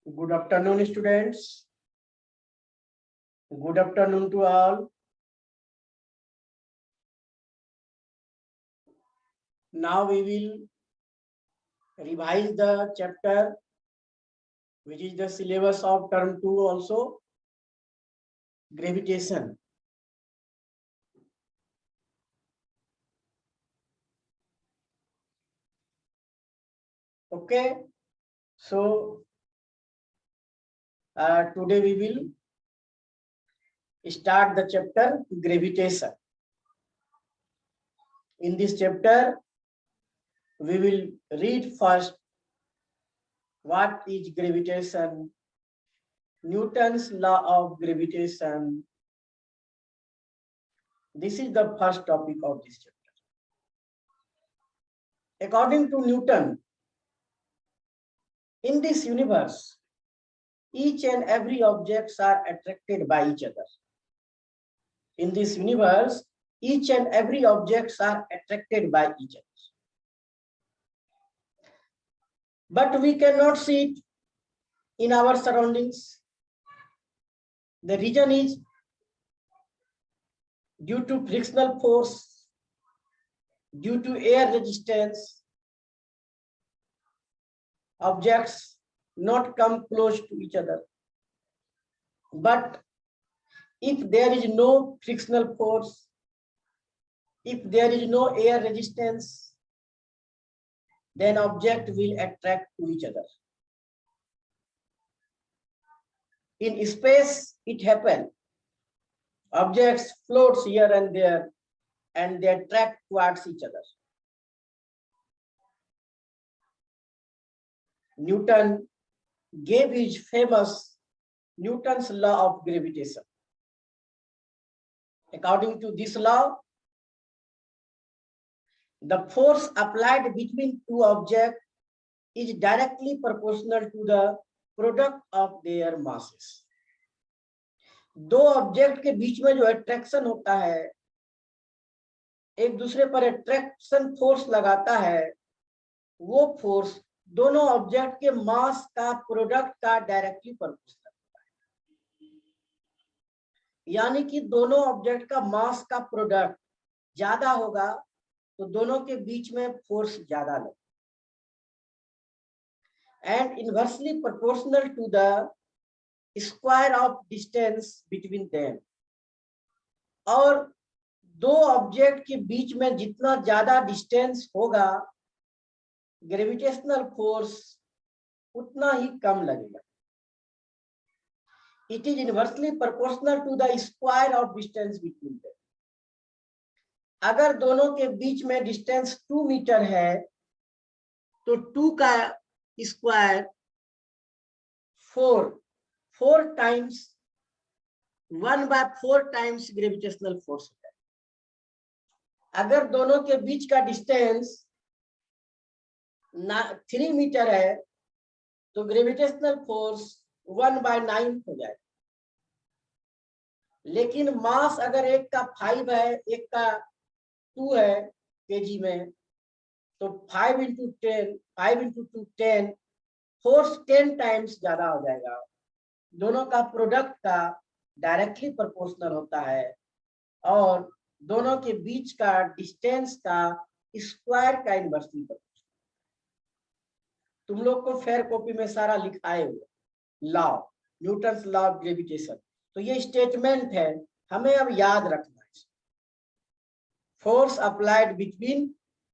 Good afternoon, students. Good afternoon to all. Now we will revise the chapter, which is the syllabus of term 2 also, gravitation. Okay, so today we will start the chapter gravitation. In this chapter, we will read first what is gravitation, Newton's law of gravitation. This is the first topic of this chapter. According to Newton, in this universe, each and every objects are attracted by each other. In this universe, each and every objects are attracted by each other. But we cannot see it in our surroundings. The reason is due to frictional force, due to air resistance, objects not come close to each other. But if there is no frictional force, if there is no air resistance, then object will attract to each other. In space, it happens. Objects floats here and there, and they attract towards each other. Newton gave his famous Newton's law of gravitation. According to this law, the force applied between two objects is directly proportional to the product of their masses. दो object के बीच में जो attraction होता है, एक दूसरे पर attraction force लगाता है, वो फोर्स दोनों ऑब्जेक्ट के मास का प्रोडक्ट का डायरेक्टली प्रोपोर्शनल होता है। यानी कि दोनों ऑब्जेक्ट का मास का प्रोडक्ट ज्यादा होगा तो दोनों के बीच में फोर्स ज्यादा लगेगा, and inversely proportional to the square of distance between them. और दो ऑब्जेक्ट के बीच में जितना ज्यादा डिस्टेंस होगा, ग्रेविटेशनल फोर्स उतना ही कम लगेगा। It is inversely proportional to the square of distance between them. अगर दोनों के बीच में डिस्टेंस 2 मीटर है तो 2 का square 4 times 1/4 times gravitational force होता है। अगर दोनों के बीच का डिस्टेंस 3 मीटर है तो ग्रेविटेशनल फोर्स 1/9 हो जाएगा। लेकिन मास अगर एक का 5 है, एक का 2 है केजी में, तो 5 × 2 10, फोर्स 10 टाइम्स ज्यादा हो जाएगा। दोनों का प्रोडक्ट का डायरेक्टली प्रोपोर्शनल होता है और दोनों के बीच का डिस्टेंस का स्क्वायर का इनवर्सली प्रोपोर्शनल। तुम लोग को फेयर कॉपी में सारा लिखाए हुए law, Newton's law of gravitation. तो ये स्टेटमेंट है, हमें अब याद रखना है। Force applied between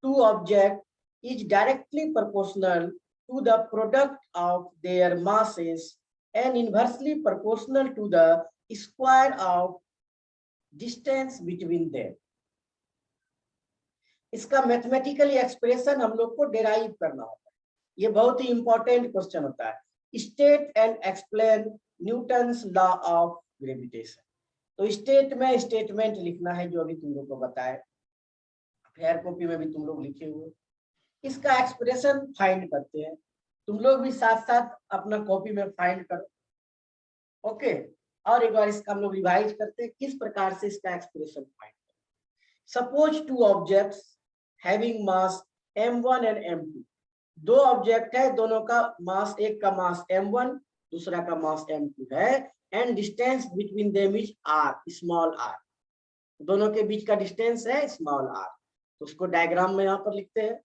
two object is directly proportional to the product of their masses and inversely proportional to the square of distance between them। इसका मैथमेटिकली एक्सप्रेशन हम लोग को डेराइव करना होता है। ये बहुत ही इंपॉर्टेंट क्वेश्चन होता है। State and explain Newton's law of gravitation. तो स्टेट में स्टेटमेंट लिखना है जो अभी तुम लोग को बताए, फेयर कॉपी में भी तुम लोग लिखे हुए। इसका एक्सप्रेशन फाइंड करते हैं। तुम लोग भी साथ साथ अपना कॉपी में फाइंड करो। ओके, और एक बार इसका हम लोग रिवाइज करते हैं किस प्रकार से इसका एक्सप्रेशन फाइंड करें। Suppose two objects having mass m1 and m2। दो ऑब्जेक्ट है, दोनों का मास, एक का मास m1, दूसरा का मास m2 है, and distance between them is r, small r, दोनों के बीच का डिस्टेंस है स्मॉल r। तो उसको डायग्राम में यहाँ पर लिखते हैं।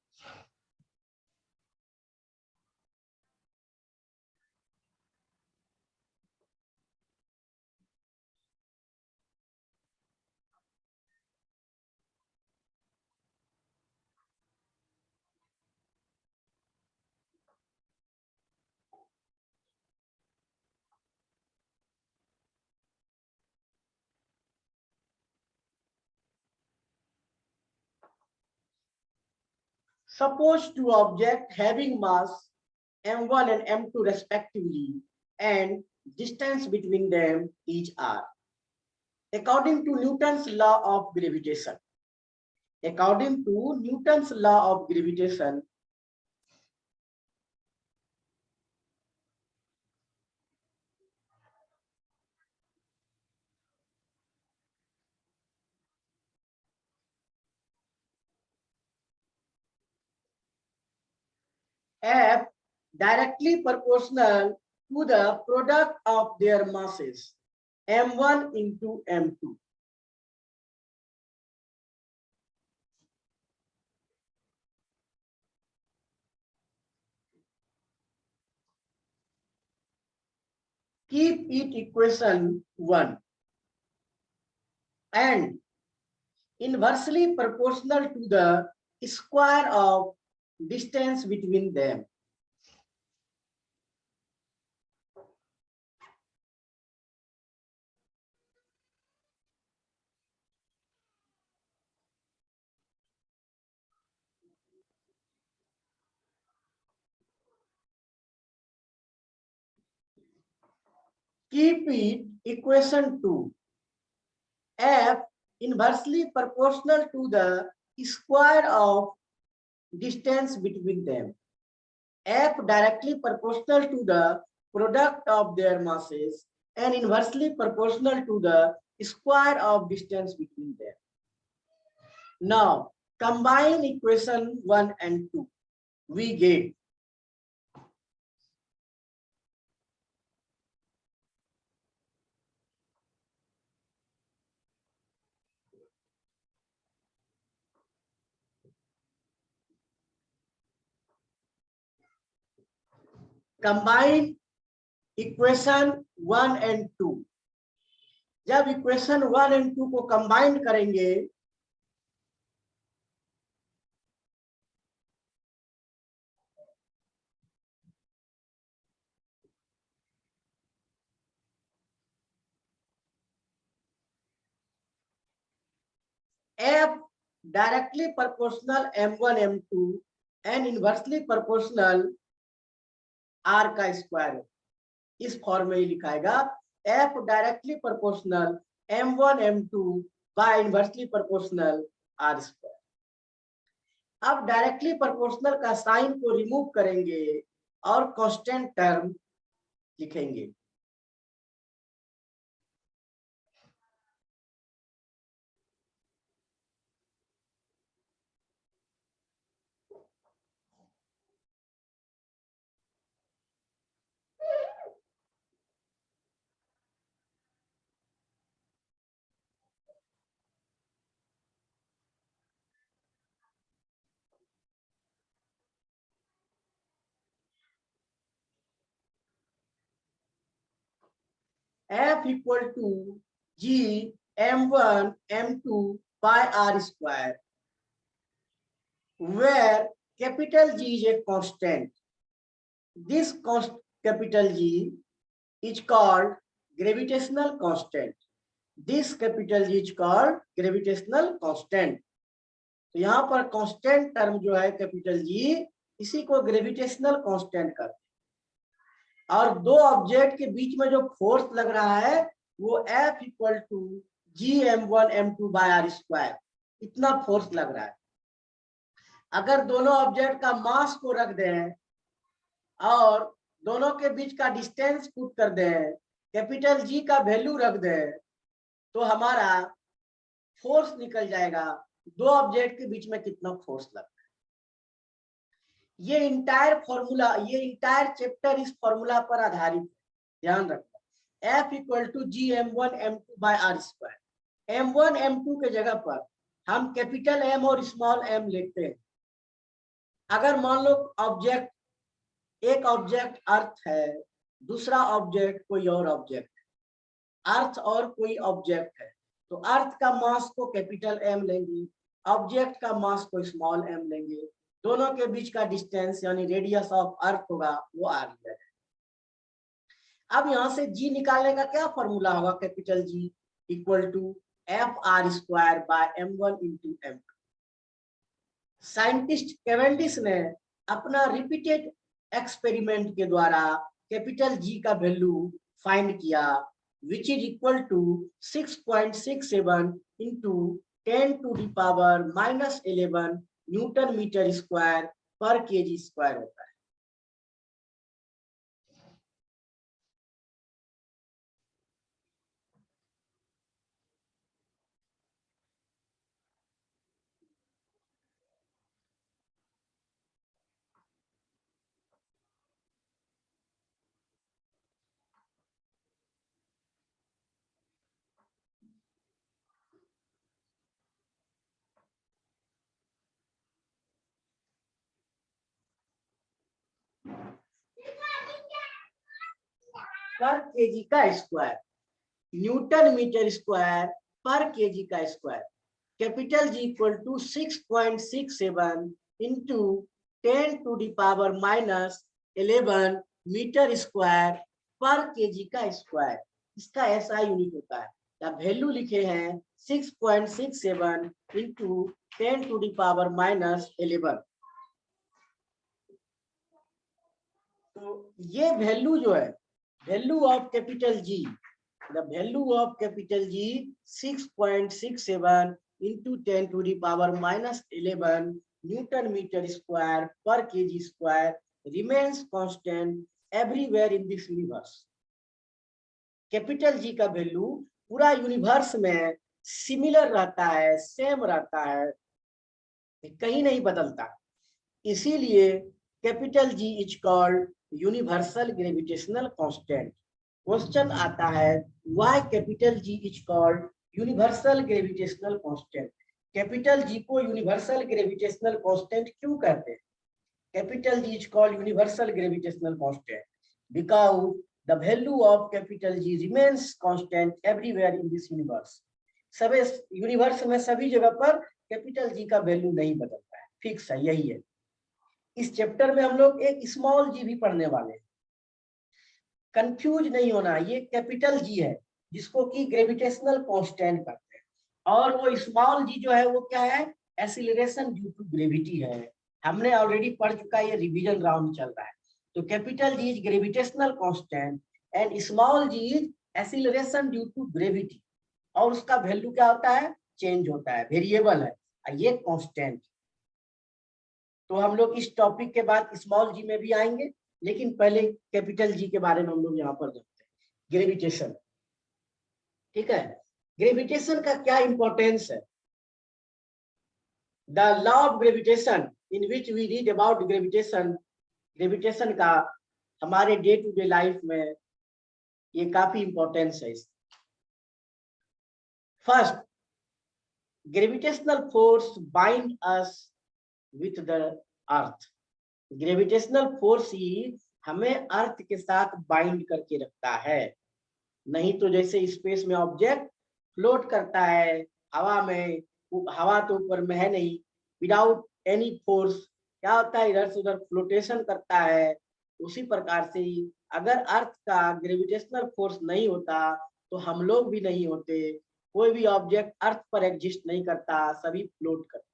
Suppose two objects having mass m1 and m2 respectively, and distance between them is r. According to Newton's law of gravitation, according to Newton's law of gravitation, F directly proportional to the product of their masses m1 into m2. Keep it equation 1 and inversely proportional to the square of distance between them. Keep it equation 2. F inversely proportional to the square of distance between them. F directly proportional to the product of their masses and inversely proportional to the square of distance between them. Now, combine equation 1 and 2. We get combine equation 1 and 2। जब equation 1 and 2 को combine करेंगे F directly proportional m1 m2 and inversely proportional r का square इस form में लिखाएगा F directly proportional m1 m2 by inversely proportional r square. अब directly proportional का sign को रिमूव करेंगे और कांस्टेंट टर्म लिखेंगे। F equal to G m1 m2 by r square, where capital G is a constant. This capital G is called gravitational constant. This capital G is called gravitational constant. तो यहाँ पर constant term जो है capital जी, इसी को gravitational constant कहते हैं। और दो ऑब्जेक्ट के बीच में जो फोर्स लग रहा है वो F equal to G m1 m2 bye are square, इतना फोर्स लग रहा है। अगर दोनों ऑब्जेक्ट का मास को रख दें और दोनों के बीच का डिस्टेंस पुट कर दें, कैपिटल जी का वैल्यू रख दें, तो हमारा फोर्स निकल जाएगा दो ऑब्जेक्ट के बीच में कितना फोर्स लग रहा है। ये इंटायर फॉर्मूला, ये इंटायर चैप्टर इस फॉर्मूला पर आधारित है। ध्यान रखना, F equal to G m1 m2 bye are square. m1 m2 के जगह पर हम कैपिटल M और स्मॉल m लिखते हैं। अगर मान लो ऑब्जेक्ट, एक ऑब्जेक्ट अर्थ है, दूसरा ऑब्जेक्ट कोई और ऑब्जेक्ट है, अर्थ और कोई ऑब्जेक्ट है, तो अर्थ का मास को कैपिटल M लेंगे, ऑब्जेक्ट का मास को स्मॉल m लेंगे, दोनों के बीच का डिस्टेंस यानी रेडियस ऑफ अर्थ होगा वो r लिया जाएगा। अब यहां से g निकालने का क्या फॉर्मूला होगा, capital G equal to FR square by m1 into m2। Scientist Cavendish ने अपना रिपीटेड एक्सपेरिमेंट के द्वारा कैपिटल G का वैल्यू फाइंड किया, which is equal to 6.67 into 10 to the power -11 newton metre square पर केजी स्क्वायर होता है। पर केजी का स्क्वायर, न्यूटन मीटर स्क्वायर पर केजी का square, capital G equal to 6.67 into 10 to the power -11 metre square पर KG का square, इसका ऐसा यूनिट होता है। या वैल्यू लिखे हैं 6.67 इंटू 10 टू द पावर -11। तो ये वैल्यू जो है, value of capital G, the value of capital G 6.67 into 10 to the power -11 Newton meter square per kg square remains constant everywhere in this universe। Capital G का value पूरा universe में similar रहता है, same रहता है, कहीं नहीं बदलता। इसीलिए capital G is called universal gravitational constant. Question आता है why capital G is called universal gravitational constant. Capital G को यूनिवर्सल ग्रेविटेशनल कांस्टेंट क्यों कहते हैं? Capital G is called universal gravitational constant because the value of capital G remains constant everywhere in this universe. सभी universe में सभी जगह पर capital G का वैल्यू नहीं बदलता है, फिक्स है, यही है। इस चैप्टर में हम लोग एक स्मॉल g भी पढ़ने वाले हैं, कंफ्यूज नहीं होना, ये कैपिटल G है जिसको कि ग्रेविटेशनल कांस्टेंट कहते हैं, और वो स्मॉल g जो है वो क्या है, एक्सीलरेशन ड्यू टू ग्रेविटी है। हमने ऑलरेडी पढ़ चुका है, ये रिवीजन राउंड चल रहा है। तो capital G is gravitational constant and small g is acceleration due to gravity, और उसका वैल्यू क्या होता है, चेंज होता है, वेरिएबल है, ये कांस्टेंट। तो हम लोग इस टॉपिक के बाद स्मॉल g में भी आएंगे, लेकिन पहले कैपिटल G के बारे में हम लोग यहाँ पर जानते हैं, ग्रेविटेशन। ठीक है, ग्रेविटेशन का क्या इंपॉर्टेंस है? The law of gravitation in which we read about gravitation, gravitation का हमारे डे टू डे लाइफ में ये काफी इंपॉर्टेंस है। First, gravitational force bind us with the earth. Gravitational force ही हमें अर्थ के साथ बाइंड करके रखता है, नहीं तो जैसे स्पेस में ऑब्जेक्ट फ्लोट करता है हवा में, हवा तो ऊपर में है नहीं, विदाउट एनी फोर्स क्या होता है, इधर से उधर फ्लोटेशन करता है। उसी प्रकार से ही अगर अर्थ का ग्रेविटेशनल फोर्स नहीं होता तो हम लोग भी नहीं होते, कोई भी ऑब्जेक्ट अर्थ पर एग्जिस्ट नहीं करता, सभी फ्लोट करता।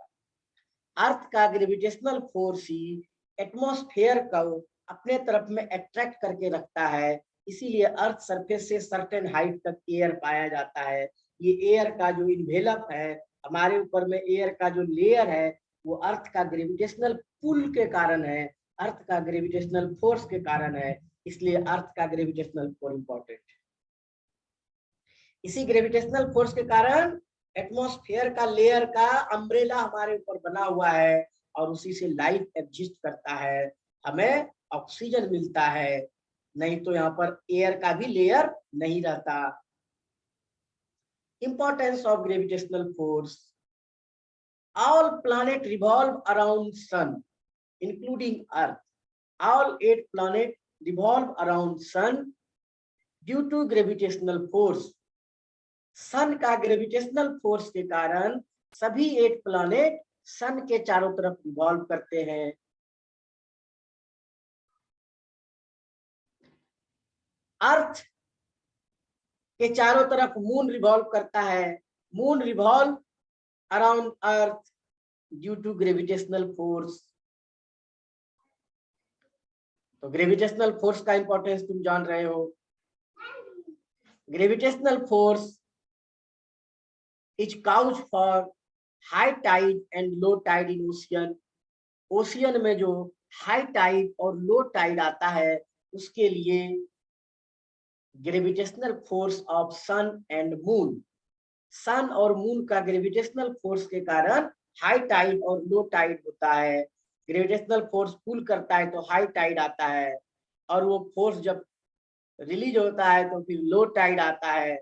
अर्थ का ग्रेविटेशनल फोर्स ही एटमॉस्फेयर को अपने तरफ में अट्रैक्ट करके रखता है, इसीलिए अर्थ सरफेस से सर्टेन हाइट तक एयर पाया जाता है। ये एयर का जो इन्वेलप है, हमारे ऊपर में एयर का जो लेयर है, वो अर्थ का ग्रेविटेशनल पुल के कारण है, अर्थ का ग्रेविटेशनल फोर्स के कारण है, इसलिए अर्थ का ग्रेविटेशनल फोर्स इंपॉर्टेंट है। इसी ग्रेविटेशनल फोर्स के कारण एटमॉस्फेयर का लेयर का अम्ब्रेला हमारे ऊपर बना हुआ है, और उसी से लाइफ एग्जिस्ट करता है, हमें ऑक्सीजन मिलता है, नहीं तो यहाँ पर एयर का भी लेयर नहीं रहता। Importance of gravitational force, all planet revolve around sun including earth, all 8 planet revolve around sun due to gravitational force. Sun का ग्रेविटेशनल फोर्स के कारण सभी 8 प्लैनेट सन के चारों तरफ रिवॉल्व करते हैं। अर्थ के चारों तरफ मून रिवॉल्व करता है, moon revolve around earth due to gravitational force. तो ग्रेविटेशनल फोर्स का इंपॉर्टेंस तुम जान रहे हो। Gravitational force is cause for high tide and low tide in ocean. Ocean में जो हाई टाइड और लो टाइड आता है उसके लिए gravitational force of sun and moon, sun और मून का ग्रेविटेशनल फोर्स के कारण हाई टाइड और लो टाइड होता है। ग्रेविटेशनल फोर्स पुल करता है तो हाई टाइड आता है, और वो फोर्स जब रिलीज होता है तो फिर लो टाइड आता है,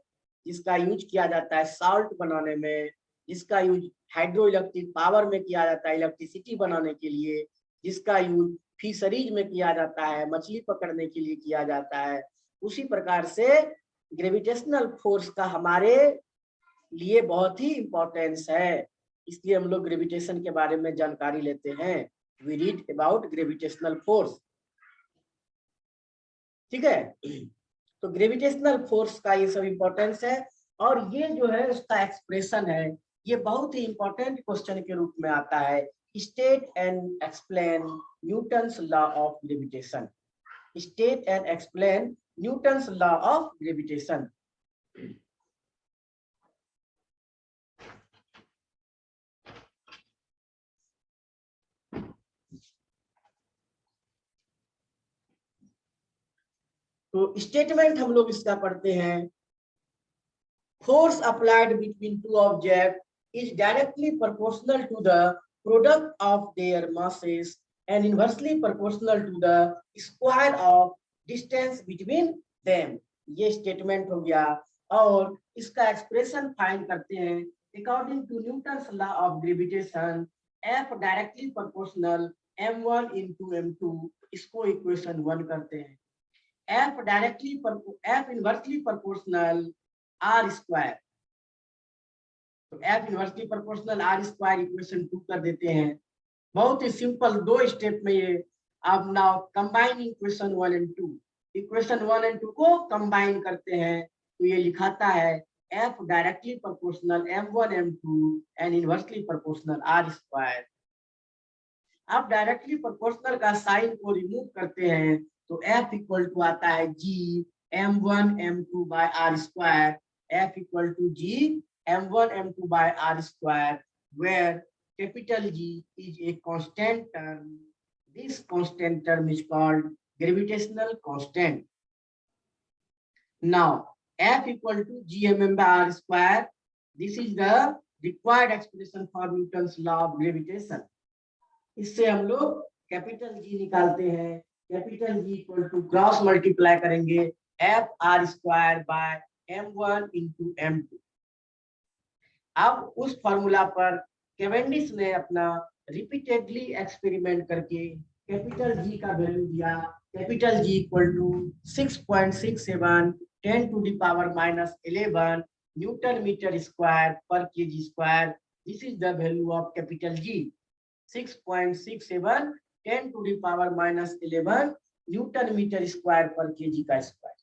जिसका यूज किया जाता है साल्ट बनाने में, जिसका यूज हाइड्रो इलेक्ट्रिक पावर में किया जाता है इलेक्ट्रिसिटी बनाने के लिए, जिसका यूज फिशरीज में किया जाता है मछली पकड़ने के लिए किया जाता है। उसी प्रकार से ग्रेविटेशनल फोर्स का हमारे लिए बहुत ही इंपॉर्टेंस है, इसलिए हम लोग ग्रेविटेशन के बारे में जानकारी लेते हैं। We read about gravitational force, ठीक है। तो ग्रेविटेशनल फोर्स का ये सब इंपॉर्टेंस है, और ये जो है उसका एक्सप्रेशन है, ये बहुत ही इंपॉर्टेंट क्वेश्चन के रूप में आता है। State and explain Newton's law of gravitation, state and explain Newton's law of gravitation. तो स्टेटमेंट हम लोग इसका पढ़ते हैं। Force applied between two object is directly proportional to the product of their masses and inversely proportional to the square of distance between them। ये statement हो गया, और इसका एक्सप्रेशन फाइंड करते हैं। According to Newton's law of gravitation, F directly proportional m1 into m2, इसको equation 1 करते हैं। F inversely proportional r square, तो F inversely proportional r square equation 2 कर देते हैं। बहुत ही सिंपल, 2 स्टेप में ये। आप now combine equation 1 and 2, equation 1 and 2 को कंबाइन करते हैं तो ये लिखाता है F directly proportional m1 m2 and inversely proportional r square. आप डायरेक्टली प्रोपोर्शनल का साइन को रिमूव करते हैं तो F इक्वल टू आता है G m1 m2 by r square. F equal to G m1 m2 by r square, where capital G is a constant term. This constant term is called gravitational constant. Now F equal to Gmm by r square. This is the required expression for Newton's law of gravitation. इससे हम लोग capital G निकालते हैं। Capital G equal to cross multiply करेंगे F r square by m1 into m2। अब उस formula पर Cavendish ने अपना रिपीटेडली एक्सपेरिमेंट करके कैपिटल G का वैल्यू दिया। Capital G equal to 6.67 10 to the power minus 11 newton metre square पर kg square. This is the value of capital G, 6.67 10 to the power minus 11 newton metre square पर kg का square.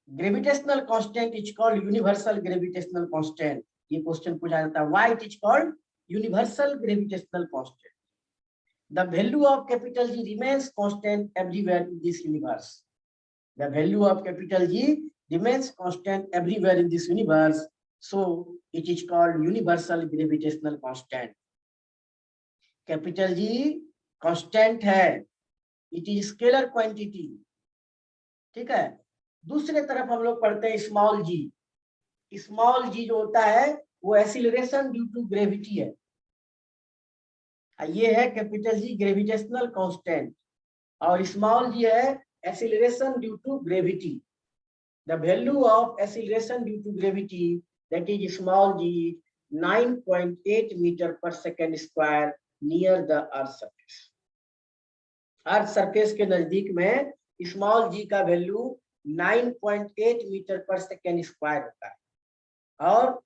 Gravitational constant is called universal gravitational constant. ये question पूछा जाता है, why it is called universal gravitational constant. The value of capital G remains constant everywhere in this universe. The value of capital G remains constant everywhere in this universe, so it is called universal gravitational constant. Capital G constant है, it is scalar quantity, ठीक है। दूसरे तरफ हम लोग पढ़ते हैं small g। Small g जो होता है वो एक्सीलरेशन ड्यू टू ग्रेविटी है। ये है कैपिटल G ग्रेविटेशनल कांस्टेंट। और स्मॉल जी है acceleration due to gravity. The value of acceleration due to gravity that is small g 9.8 metre per second square near the earth surface. Earth surface के नजदीक में small g का value 9.8 metre per second square होता है। और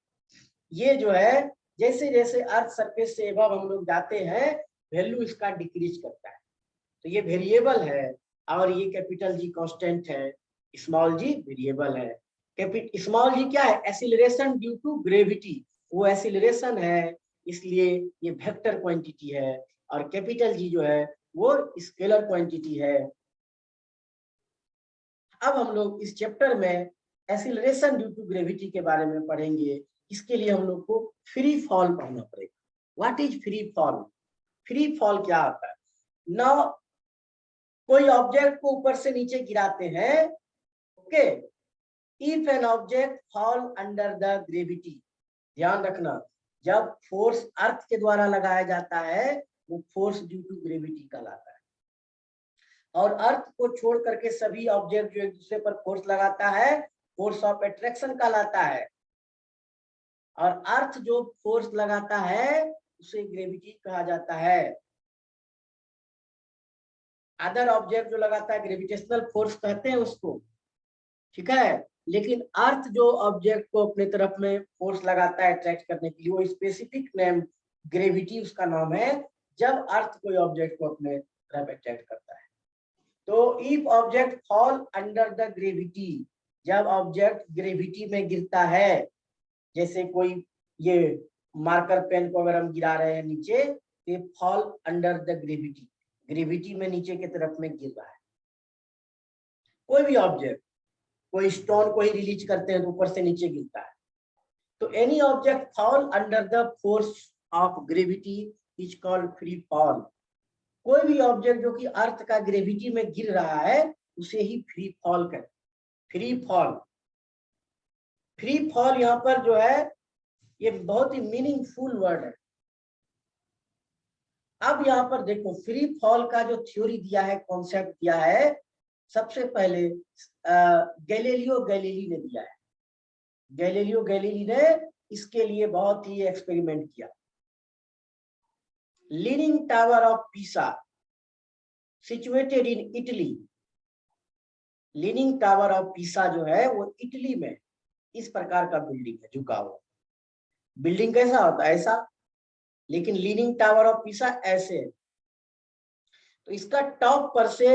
ये जो है जैसे जैसे अर्थ सरफेस से एबव हम लोग जाते हैं वैल्यू इसका डिक्रीज करता है। तो ये वेरिएबल है और ये कैपिटल जी कांस्टेंट है, स्मॉल जी वेरिएबल है। स्मॉल जी क्या है? एक्सीलरेशन ड्यू टू ग्रेविटी, वो एक्सीलरेशन है इसलिए ये वेक्टर क्वांटिटी है। और कैपिटल जी जो है वो स्केलर क्वांटिटी है। अब हम लोग इस चैप्टर में एक्सीलरेशन ड्यू टू ग्रेविटी के बारे में पढ़ेंगे। इसके लिए हम लोग को फ्री फॉल पढ़ना पड़ेगा। What is free fall? Free fall क्या होता है? नाउ कोई ऑब्जेक्ट को ऊपर से नीचे गिराते हैं, okay, if an object fall under the gravity, ध्यान रखना जब फोर्स अर्थ के द्वारा लगाया जाता है वो फोर्स ड्यू टू ग्रेविटी कहलाता है। और अर्थ को छोड़ करके सभी ऑब्जेक्ट जो एक दूसरे पर फोर्स लगाता है फोर्स ऑफ अट्रैक्शन कहलाता है। और अर्थ जो फोर्स लगाता है उसे ग्रेविटी कहा जाता है। अदर ऑब्जेक्ट जो लगाता है ग्रेविटेशनल फोर्स कहते हैं उसको, ठीक है। लेकिन अर्थ जो ऑब्जेक्ट को अपने तरफ में फोर्स लगाता है अट्रैक्ट करने के लिए वो स्पेसिफिक नेम ग्रेविटी उसका नाम है, जब अर्थ कोई ऑब्जेक्ट को अपने तरफ अट्रैक्ट करता है। तो if object fall under the gravity, जब ऑब्जेक्ट ग्रेविटी में गिरता है, जैसे कोई ये मार्कर पेन को अगर हम गिरा रहे हैं नीचे तो fall under the gravity, gravity में नीचे की तरफ में गिर रहा है। कोई भी ऑब्जेक्ट, कोई स्टोन को ही रिलीज करते हैं तो ऊपर से नीचे गिरता है। तो any object fall under the force of gravity is called free fall. कोई भी ऑब्जेक्ट जो कि अर्थ का ग्रेविटी में गिर रहा है उसे ही फ्री फॉल कहते हैं। फ्री फॉल, फ्री फॉल यहाँ पर जो है ये बहुत ही मीनिंगफुल वर्ड है। अब यहाँ पर देखो फ्री फॉल का जो थ्योरी दिया है, कॉन्सेप्ट दिया है, सबसे पहले गैलीलियो गैलीली ने दिया है। गैलीलियो गैलीली ने इसके लिए बहुत ही एक्सपेरिमेंट किया। Leaning tower of Pisa situated in Italy, leaning tower of Pisa जो है वो इटली में इस प्रकार का बिल्डिंग है, झुका हुआ। बिल्डिंग कैसा होता है? ऐसा, लेकिन लीनिंग टावर ऑफ पीसा ऐसे है। तो इसका टॉप पर से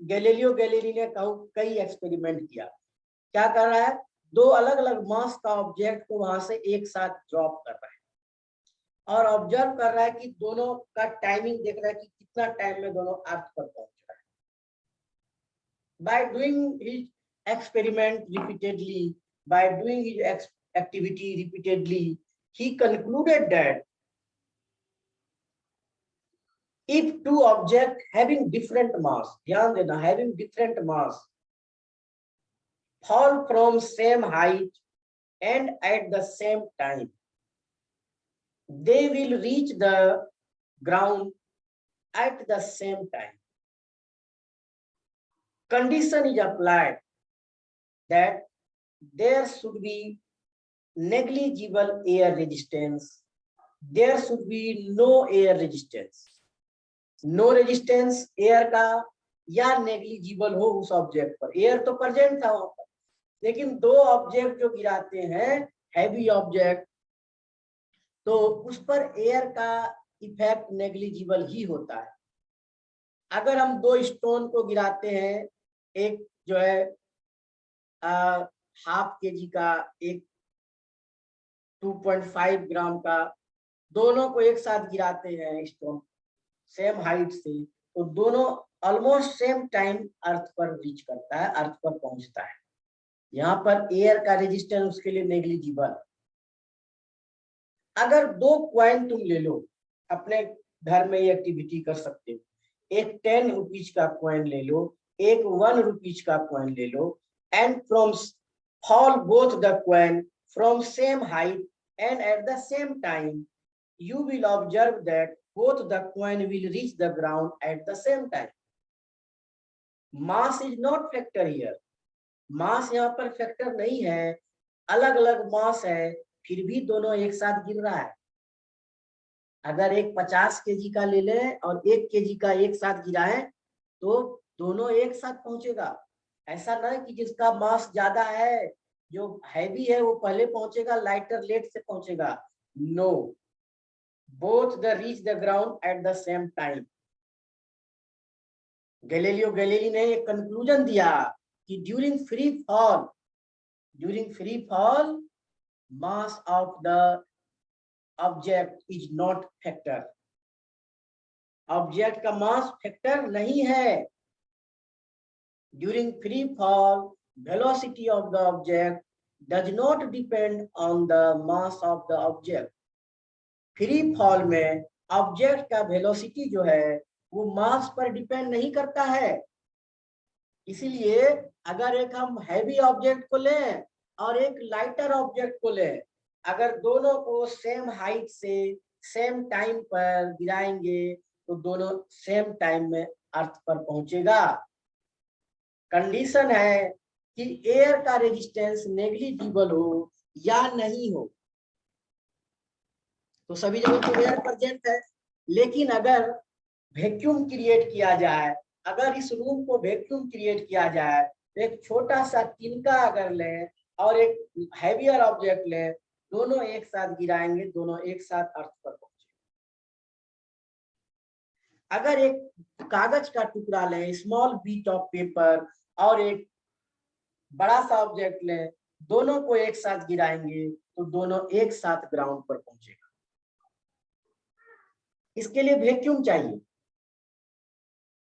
गैलीलियो गैलीली ने कई एक्सपेरिमेंट किया। क्या कर रहा है? दो अलग अलग मास का ऑब्जेक्ट को वहां से एक साथ ड्रॉप कर रहा है और ऑब्जर्व कर रहा है कि दोनों का टाइमिंग देख रहा है कि कितना टाइम में दोनों अर्थ पर पहुंच रहा है। By doing his experiment repeatedly, by doing his activity repeatedly, he concluded that if two objects having different mass, ध्यान देना, having different mass, fall from same height and at the same time, they will reach the ground at the same time. Condition is applied that there should be negligible air resistance, there should be no air resistance, no resistance air का या negligible हो उस object पर। Air तो present था वहां पर, लेकिन दो ऑब्जेक्ट जो गिराते हैं हैवी ऑब्जेक्ट, तो उस पर एयर का इफेक्ट नेग्लिजिबल ही होता है। अगर हम दो स्टोन को गिराते हैं, एक जो है 1/2 kg का, एक 2.5 ग्राम का, दोनों को एक साथ गिराते हैं स्टोन सेम हाइट से, तो दोनों ऑलमोस्ट सेम टाइम अर्थ पर रीच करता है, अर्थ पर पहुंचता है। यहाँ पर एयर का रेजिस्टेंस उसके लिए नेग्लिजिबल। अगर दो क्वाइन तुम ले लो, अपने घर में ये एक्टिविटी कर सकते हो, एक 10 रुपीज का क्वाइन ले लो, एक 1 रुपीज का क्वाइन ले लो, and from fall both the coin from same height and at the same time, you will observe that both the coin will reach the ground at the same time. Mass is not factor here, mass यहाँ पर factor नहीं है, अलग अलग मास है, फिर भी दोनों एक साथ गिर रहा है। अगर एक 50 केजी का ले लें और 1 केजी का एक साथ गिराएं तो दोनों एक साथ पहुंचेगा। ऐसा ना कि जिसका मास ज्यादा है, जो हैवी है, वो पहले पहुंचेगा, लाइटर लेट से पहुंचेगा। No, both the reach the ground at the same time. Galilei ने एक कंक्लूजन दिया कि during free fall mass of the object is not factor. Object का मास फैक्टर नहीं है। During free fall velocity of the object does not depend on the mass of the object. Free fall में object का velocity जो है वो मास पर depend नहीं करता है। इसीलिए अगर एक हम हैवी ऑब्जेक्ट को लें और एक लाइटर ऑब्जेक्ट को लें, अगर दोनों को सेम हाइट से सेम टाइम पर गिराएंगे तो दोनों सेम टाइम में अर्थ पर पहुंचेगा। कंडीशन है कि एयर का रेजिस्टेंस नेग्लिजिबल हो या नहीं हो। तो सभी जगह तो एयर प्रेजेंट है, लेकिन अगर वैक्यूम क्रिएट किया जाए, अगर इस रूम को वैक्यूम क्रिएट किया जाए तो एक छोटा सा तिनका अगर लें और एक हैवियर ऑब्जेक्ट लें, दोनों एक साथ गिराएंगे, दोनों एक साथ अर्थ पर पहुंचे। अगर एक कागज का टुकड़ा लें, स्मॉल बीट ऑफ पेपर, और एक बड़ा सा ऑब्जेक्ट लें, दोनों को एक साथ गिराएंगे तो दोनों एक साथ ग्राउंड पर पहुंचेगा। इसके लिए वैक्यूम चाहिए,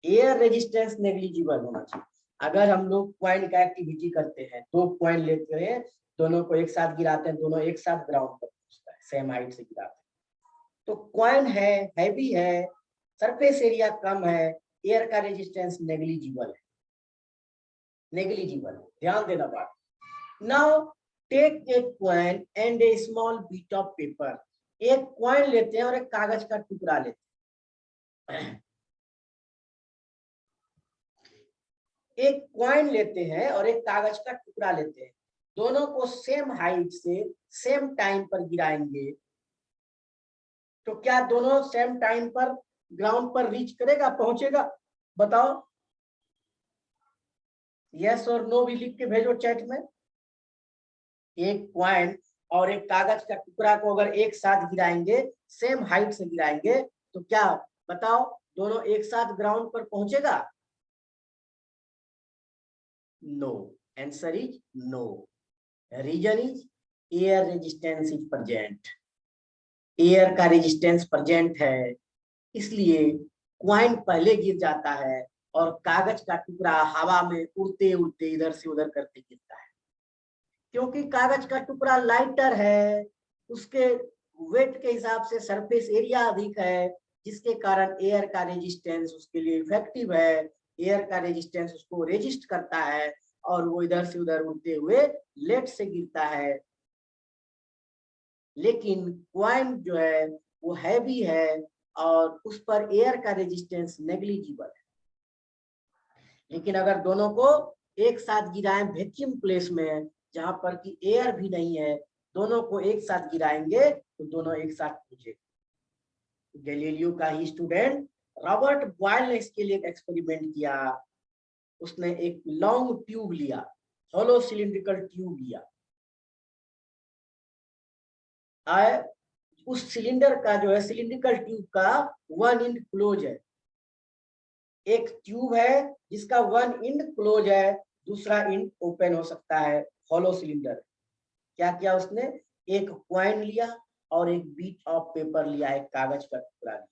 एयर रेजिस्टेंस नेग्लिजिबल होना चाहिए। अगर हम लोग कॉइन का एक्टिविटी करते हैं, 2 कॉइन लेते हैं, दोनों को एक साथ गिराते हैं, दोनों एक साथ ग्राउंड पर पहुंचता है, सेम हाइट से गिराते हैं। तो कॉइन है, हैवी है, सरफेस एरिया कम है, एयर का रेजिस्टेंस नेग्लिजिबल है, ध्यान देना बात। Now take a coin and a small bit of paper. एक कॉइन लेते हैं और एक कागज का टुकड़ा लेते हैं। एक कॉइन लेते हैं और एक कागज का टुकड़ा लेते हैं, दोनों को सेम हाइट से सेम टाइम पर गिराएंगे तो क्या दोनों सेम टाइम पर ग्राउंड पर रीच करेगा, पहुंचेगा? बताओ, यस और नो भी लिख के भेजो चैट में। एक कॉइन और एक कागज का टुकड़ा को अगर एक साथ गिराएंगे, सेम हाइट से गिराएंगे, तो क्या बताओ दोनों एक साथ ग्राउंड पर पहुंचेगा? No, answer is no. Reason is air resistance is present. Air का रेजिस्टेंस प्रेजेंट है, इसलिए क्वाइन पहले गिर जाता है और कागज का टुकड़ा हवा में उड़ते उड़ते इधर से उधर करते गिरता है। क्योंकि कागज का टुकड़ा लाइटर है, उसके वेट के हिसाब से सरफेस एरिया अधिक है, जिसके कारण एयर का रेजिस्टेंस उसके लिए इफेक्टिव है। एयर का रेजिस्टेंस उसको रेजिस्ट करता है और वो इधर से उधर उड़ते हुए लेट से गिरता है। लेकिन क्वाइन जो है वो हैवी है और उस पर एयर का रेजिस्टेंस नेग्लिजिबल है। लेकिन अगर दोनों को एक साथ गिराएं वैक्यूम प्लेस में, जहां पर कि एयर भी नहीं है, दोनों को एक साथ गिराएंगे तो दोनों एक साथ पहुंचेंगे। गैलीलियो का ही स्टूडेंट रॉबर्ट बॉयल ने इसके लिए एक एक्सपेरिमेंट किया। उसने एक लॉन्ग ट्यूब लिया, हॉलो सिलिंड्रिकल ट्यूब लिया, उस सिलेंडर का जो है सिलिंड्रिकल ट्यूब का 1 एंड क्लोज है। एक ट्यूब है जिसका 1 एंड क्लोज है, दूसरा एंड ओपन हो सकता है, हॉलो सिलेंडर। क्या किया उसने? एक कॉइन लिया और एक बीट ऑफ पेपर लिया, एक कागज का टुकड़ा लिया,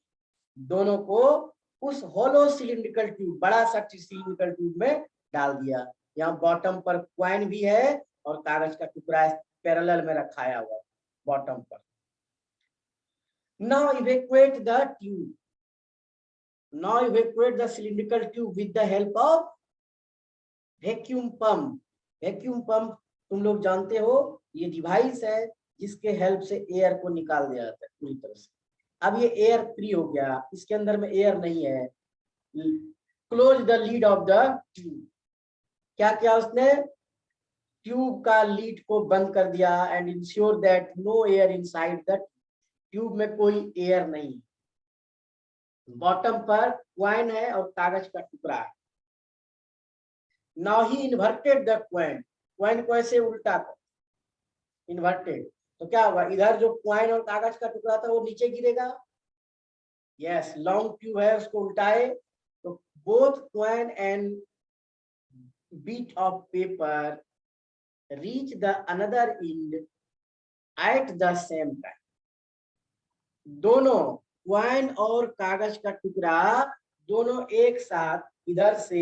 दोनों को उस हॉलो सिलिंड्रिकल ट्यूब, बड़ा सा सिलिंड्रिकल ट्यूब में डाल दिया। यहाँ बॉटम पर कॉइन भी है और कागज का टुकड़ा पैरेलल में रखाया हुआ बॉटम पर। Now evacuate the tube. Now evacuate the cylindrical tube with the help of vacuum pump. Vacuum pump तुम लोग जानते हो, ये डिवाइस है जिसके हेल्प से एयर को निकाल दिया जाता है पूरी तरह से। अब ये एयर फ्री हो गया, इसके अंदर में एयर नहीं है, close the lead of the tube. क्या किया उसने? ट्यूब का लीड को बंद कर दिया and ensure that no air inside the tube में कोई एयर नहीं। बॉटम पर क्वाइन है और कागज का टुकड़ा है। Now he inverted the coin, coin को ऐसे उल्टा कर, इन्वर्टेड, तो क्या होगा? इधर जो क्वाइन और कागज का टुकड़ा था वो नीचे गिरेगा। यस, लॉन्ग ट्यूब है, उसको उल्टाए तो both coin and bit of paper reach the another end at the same time. दोनों क्वाइन और कागज का टुकड़ा दोनों एक साथ इधर से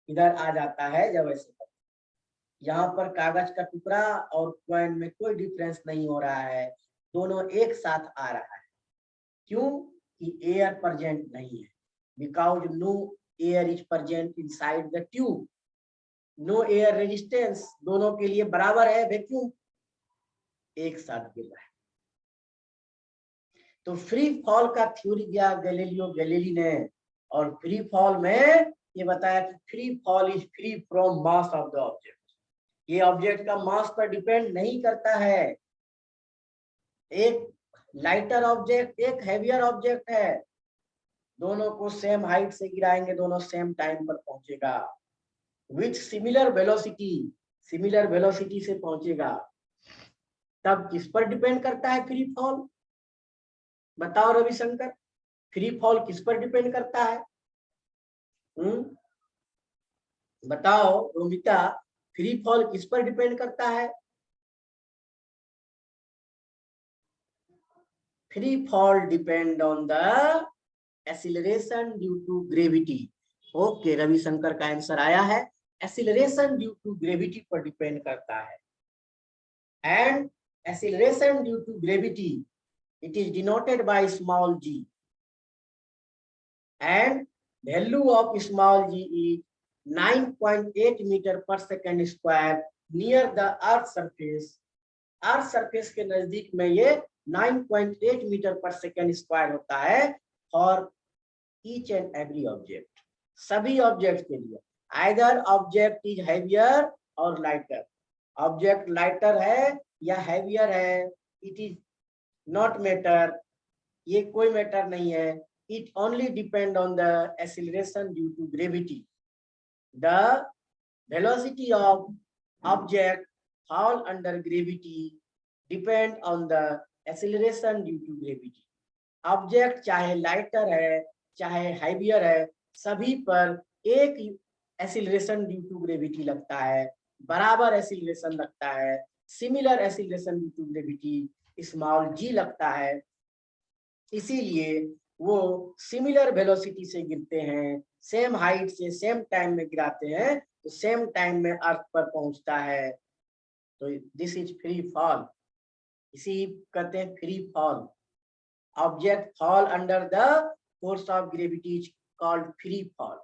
इधर आ जाता है। जब ऐसे यहाँ पर कागज का टुकड़ा और क्वाइन में कोई डिफरेंस नहीं हो रहा है, दोनों एक साथ आ रहा है। क्यों? कि एयर प्रेजेंट नहीं है, because no air is present inside the tube. No air resistance दोनों के लिए बराबर है, वैक्यूम एक साथ गिर रहा है। तो फ्री फॉल का थ्योरी दिया गैलीलियो गैलीली ने, और फ्री फॉल में ये बताया कि free fall is free from mass of the object. ये ऑब्जेक्ट का मास पर डिपेंड नहीं करता है। एक लाइटर ऑब्जेक्ट, एक हैवियर ऑब्जेक्ट है, दोनों को सेम हाइट से गिराएंगे, दोनों सेम टाइम पर पहुंचेगा with similar velocity, similar velocity से पहुंचेगा। तब किस पर डिपेंड करता है फ्री फॉल? बताओ रविशंकर, फ्री फॉल किस पर डिपेंड करता है? बताओ रोमिता, फ्री फॉल किस पर डिपेंड करता है? Free fall depend on the acceleration due to gravity. Okay, Ravishankar का आंसर आया है, एक्सीलरेशन ड्यू टू ग्रेविटी पर डिपेंड करता है। And acceleration due to gravity, it is denoted by small g, and value of small g is 9.8 meter per second square near the earth surface। Earth surface के नजदीक में ये 9.8 metre per second square होता है for each and every object, सभी object के लिए। Either object is heavier और लाइटर, ऑब्जेक्ट लाइटर है या हैवियर है, इट इज नॉट मैटर, ये कोई मैटर नहीं है। It only depend on the acceleration due to gravity. The velocity of object fall under gravity depend on the acceleration due to gravity। Object चाहे lighter है चाहे heavier है, सभी पर एक एक्सीलरेशन ड्यू टू ग्रेविटी लगता है, बराबर एक्सीलरेशन लगता है, similar acceleration due to gravity small g लगता है। इसीलिए वो सिमिलर वेलोसिटी से गिरते हैं, सेम हाइट से सेम टाइम में गिराते हैं, तो सेम टाइम में अर्थ पर पहुंचता है। तो दिस इज फ्री फॉल, इसी कहते हैं free fall. Object fall under the force of gravity is called free fall.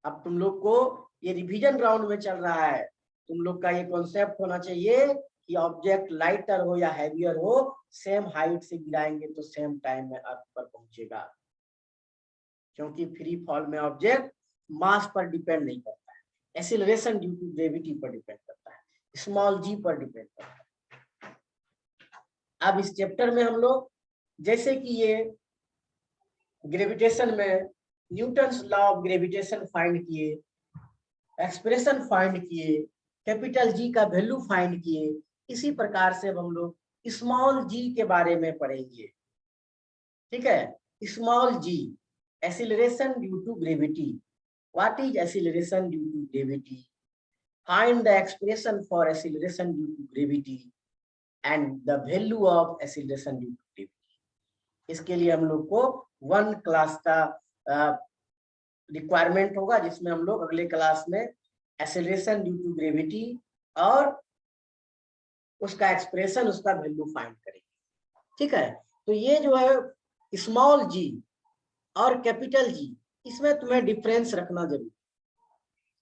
अब तुम लोग को ये रिवीजन राउंड में चल रहा है, तुम लोग का ये कॉन्सेप्ट होना चाहिए कि ऑब्जेक्ट लाइटर हो या हैवियर हो, सेम हाइट से गिराएंगे तो सेम टाइम में अर्थ पर पहुंचेगा, क्योंकि फ्री फॉल में ऑब्जेक्ट मास पर डिपेंड नहीं करता है, एक्सीलरेशन ड्यू टू ग्रेविटी पर डिपेंड करता है, स्मॉल जी पर डिपेंड करता है। अब इस चैप्टर में हम लोग जैसे कि ये ग्रेविटेशन में Newton's law of gravitation find किए, एक्सप्रेशन फाइंड किए, कैपिटल जी का वैल्यू फाइंड किए, इसी प्रकार से हम लोग स्मॉल जी के बारे में पढ़ेंगे। ठीक है, small G, acceleration due to gravity. What is acceleration due to gravity? Find the expression for acceleration due to gravity and the value of acceleration due to gravity। इसके लिए हम लोग को 1 क्लास का रिक्वायरमेंट होगा, जिसमें हम लोग अगले क्लास में एक्सेलरेशन ड्यू टू ग्रेविटी और उसका एक्सप्रेशन, उसका वैल्यू फाइंड करेंगे। ठीक है, तो ये जो है स्मॉल जी और कैपिटल जी, इसमें तुम्हें डिफरेंस रखना जरूरी,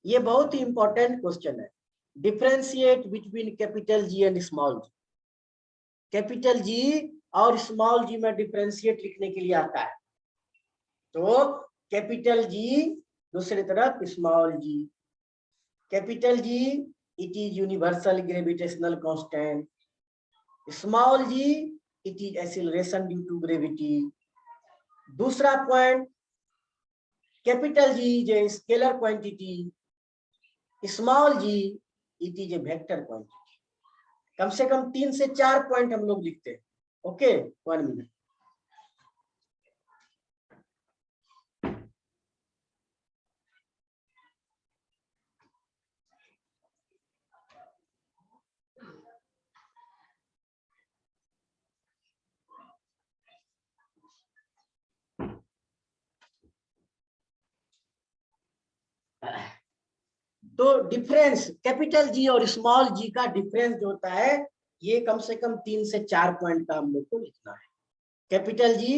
ये बहुत ही इंपॉर्टेंट क्वेश्चन है। Differentiate between capital G and small ji. Capital G और स्मॉल जी में डिफरेंशिएट लिखने के लिए आता है, तो कैपिटल जी, दूसरी तरफ small ji. Capital G it is universal gravitational constant, small g it is acceleration due to gravity. दूसरा point, capital G is a scalar quantity, small g it is a vector quantity. कम से कम 3 से 4 point हम लोग लिखते हैं। Okay, 1 minute. तो डिफरेंस कैपिटल जी और स्मॉल जी का डिफरेंस जो होता है, ये कम से कम 3 से 4 पॉइंट का हम लोग को लिखना है। Capital G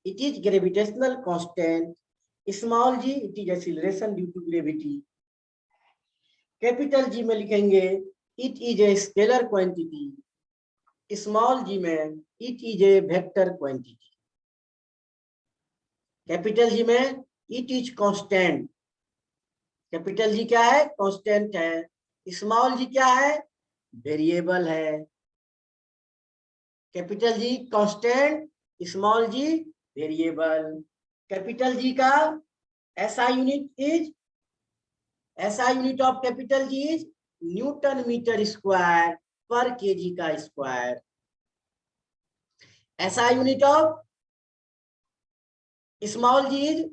it is gravitational constant, small g it is acceleration due to gravity. Capital G में लिखेंगे it is a scalar quantity, small g में it is a vector quantity. Capital G में it is constant, capital G क्या है? Constant है। Small जी क्या है? Variable है। Capital G constant, small G variable. Capital G का SI unit of capital G is newton metre square पर KG का square. SI unit of small G is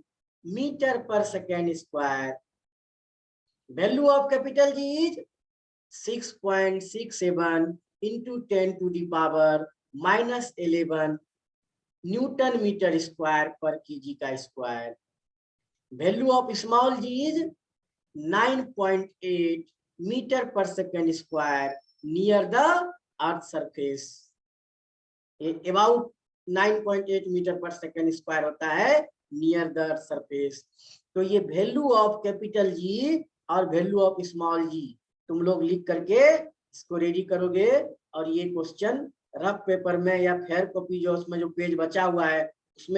metre per second square. Value of capital G is 6.67 into 10 to the power minus 11 newton metre square पर KG का square. Value of small G is 9.8 metre per second square near the earth surface. About 9.8 metre per second square होता है near the earth surface. तो ये value of capital G और value of small जी तुम लोग लिख करके इसको रेडी करोगे, और ये क्वेश्चन रफ पेपर में या फेयर कॉपी जो उसमें जो पेज बचा हुआ है उसमें